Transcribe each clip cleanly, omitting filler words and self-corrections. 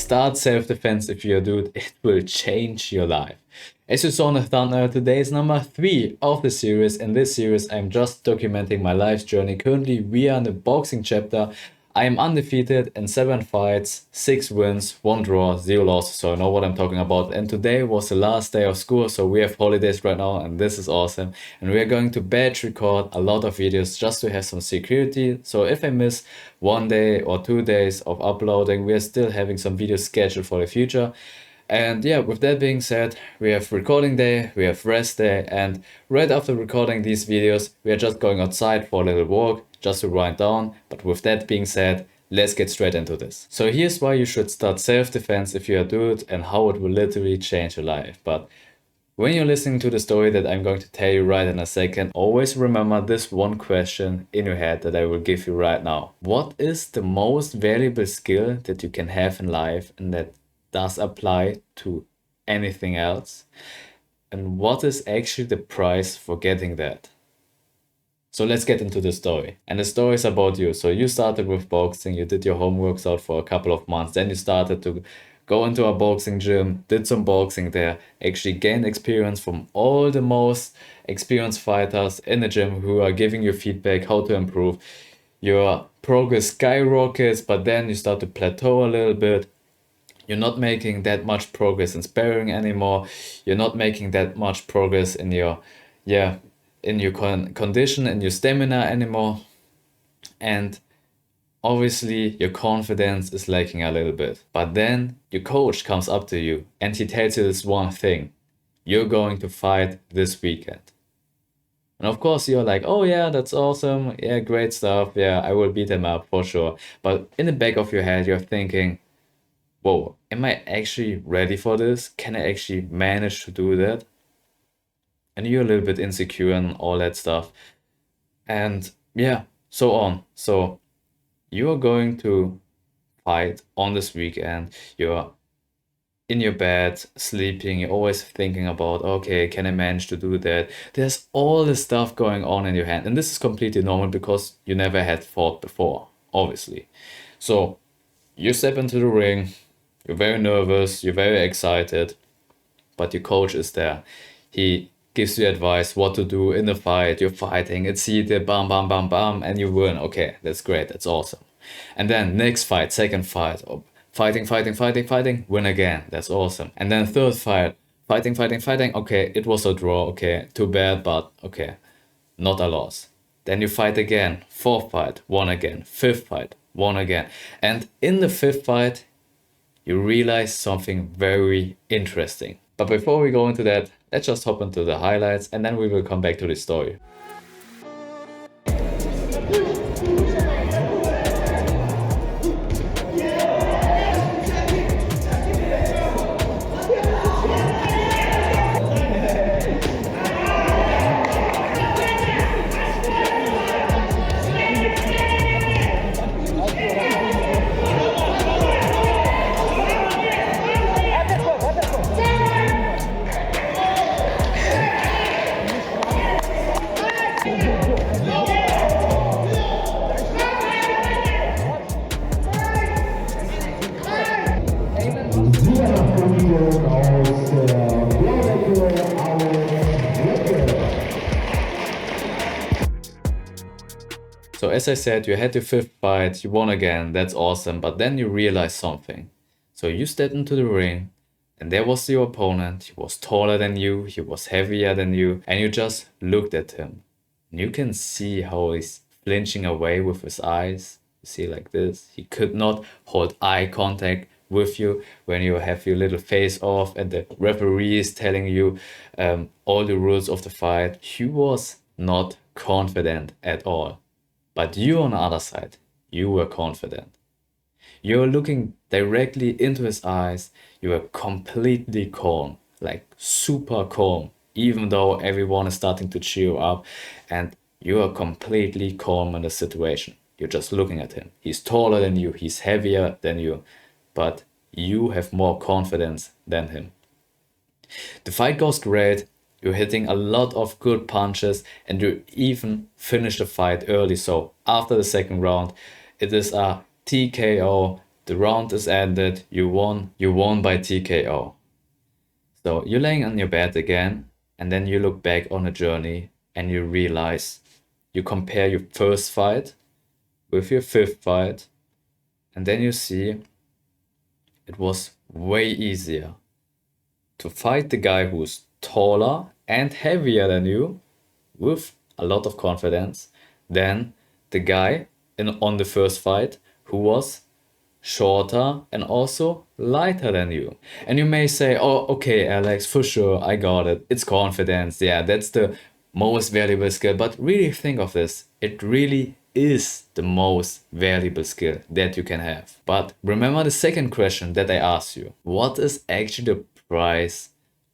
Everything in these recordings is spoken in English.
Start self-defense if you're a dude, it will change your life. As you saw in the thumbnail, today is number 3 of the series. In this series, I'm just documenting my life's journey. Currently, we are in the boxing chapter. I am undefeated in 7 fights, 6 wins, 1 draw, 0 losses, so I know what I'm talking about. And today was the last day of school, so we have holidays right now, and this is awesome. And we are going to batch record a lot of videos just to have some security. So if I miss 1 day or 2 days of uploading, we are still having some videos scheduled for the future. And yeah, with that being said, we have recording day, we have rest day, and right after recording these videos, we are just going outside for a little walk, just to wind down. But with that being said, let's get straight into this. So here's why you should start self-defense if you're a dude and how it will literally change your life. But when you're listening to the story that I'm going to tell you right in a second, always remember this one question in your head that I will give you right now. What is the most valuable skill that you can have in life and that does apply to anything else? And what is actually the price for getting that? So let's get into the story. And the story is about you. So you started with boxing, you did your homeworks out for a couple of months, then you started to go into a boxing gym, did some boxing there, actually gained experience from all the most experienced fighters in the gym who are giving you feedback how to improve. Your progress skyrockets, but then you start to plateau a little bit. You're not making that much progress in sparring anymore. You're not making that much progress in your, condition and your stamina anymore. And obviously your confidence is lacking a little bit. But then your coach comes up to you and he tells you this one thing. You're going to fight this weekend. And of course you're like, oh yeah, that's awesome. Yeah, great stuff. Yeah, I will beat him up for sure. But in the back of your head, you're thinking, whoa, am I actually ready for this? Can I actually manage to do that? And you're a little bit insecure and all that stuff. And yeah, so on. So you're going to fight on this weekend. You're in your bed, sleeping. You're always thinking about, okay, can I manage to do that? There's all this stuff going on in your hand. And this is completely normal because you never had fought before, obviously. So you step into the ring. You're very nervous, you're very excited, but your coach is there. He gives you advice what to do in the fight. You're fighting, it's heated, bam, bam, bam, bam, and you win. Okay, that's great, that's awesome. And then next fight, second fight, fighting, win again. That's awesome. And then third fight, fighting. Okay, it was a draw. Okay, too bad, but okay, not a loss. Then you fight again. Fourth fight, won again. Fifth fight, won again. And in the fifth fight, you realize something very interesting. But before we go into that, let's just hop into the highlights and then we will come back to the story. So as I said, you had your fifth fight, you won again, that's awesome, but then you realize something. So you stepped into the ring, and there was your opponent. He was taller than you, he was heavier than you, and you just looked at him. And you can see how he's flinching away with his eyes. You see like this. He could not hold eye contact with you when you have your little face off and the referee is telling you all the rules of the fight. He was not confident at all. But you on the other side, you were confident. You were looking directly into his eyes. You were completely calm, like super calm, even though everyone is starting to cheer you up, and you are completely calm in the situation. You're just looking at him. He's taller than you, he's heavier than you, but you have more confidence than him. The fight goes great. You're hitting a lot of good punches and you even finish the fight early. So after the second round, it is a TKO The round is ended, you won by TKO. So you're laying on your bed again, and then you look back on the journey and you realize, you compare your first fight with your fifth fight, and then you see it was way easier to fight the guy who's taller and heavier than you with a lot of confidence than the guy on the first fight who was shorter and also lighter than you. And you may say, oh, okay, Alex, for sure, I got it. It's confidence. Yeah, that's the most valuable skill. But really think of this. It really is the most valuable skill that you can have. But remember the second question that I asked you. What is actually the price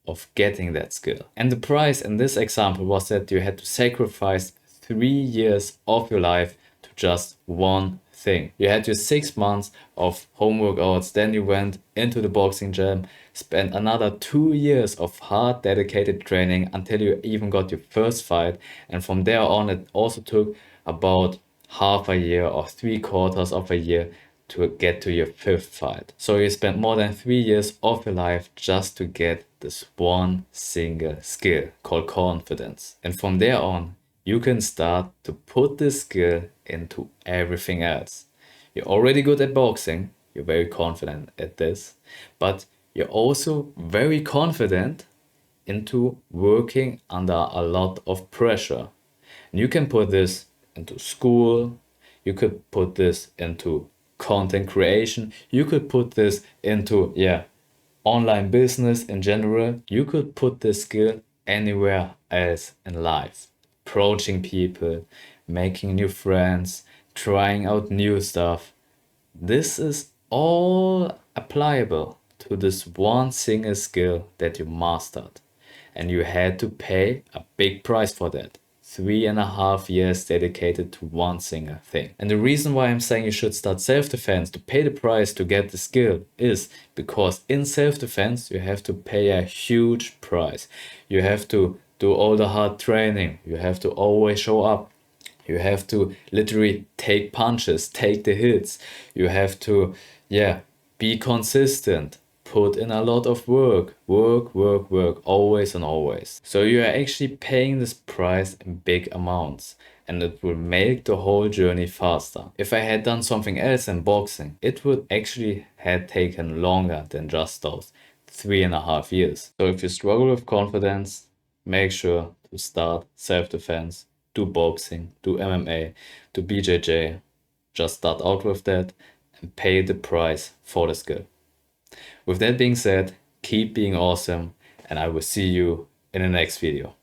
of getting that skill? And the price in this example was that you had to sacrifice 3 years of your life to just one thing. You had your 6 months of home workouts, then you went into the boxing gym, spent another 2 years of hard dedicated training until you even got your first fight, and from there on it also took about half a year or 3/4 of a year to get to your fifth fight. So you spent more than 3 years of your life just to get this one single skill called confidence. And from there on, you can start to put this skill into everything else. You're already good at boxing, you're very confident at this, but you're also very confident into working under a lot of pressure. And you can put this into school, you could put this into content creation, you could put this into, online business in general. You could put this skill anywhere else in life. Approaching people, making new friends, trying out new stuff. This is all applicable to this one single skill that you mastered. And you had to pay a big price for that. 3.5 years dedicated to one single thing. And the reason why I'm saying you should start self-defense to pay the price to get the skill is because in self-defense you have to pay a huge price. You have to do all the hard training. You have to always show up. You have to literally take punches, take the hits. You have to, be consistent. Put in a lot of work, always and always. So you are actually paying this price in big amounts, and it will make the whole journey faster. If I had done something else in boxing, it would actually have taken longer than just those 3.5 years. So if you struggle with confidence, make sure to start self-defense, do boxing, do MMA, do BJJ. Just start out with that and pay the price for the skill. With that being said, keep being awesome, and I will see you in the next video.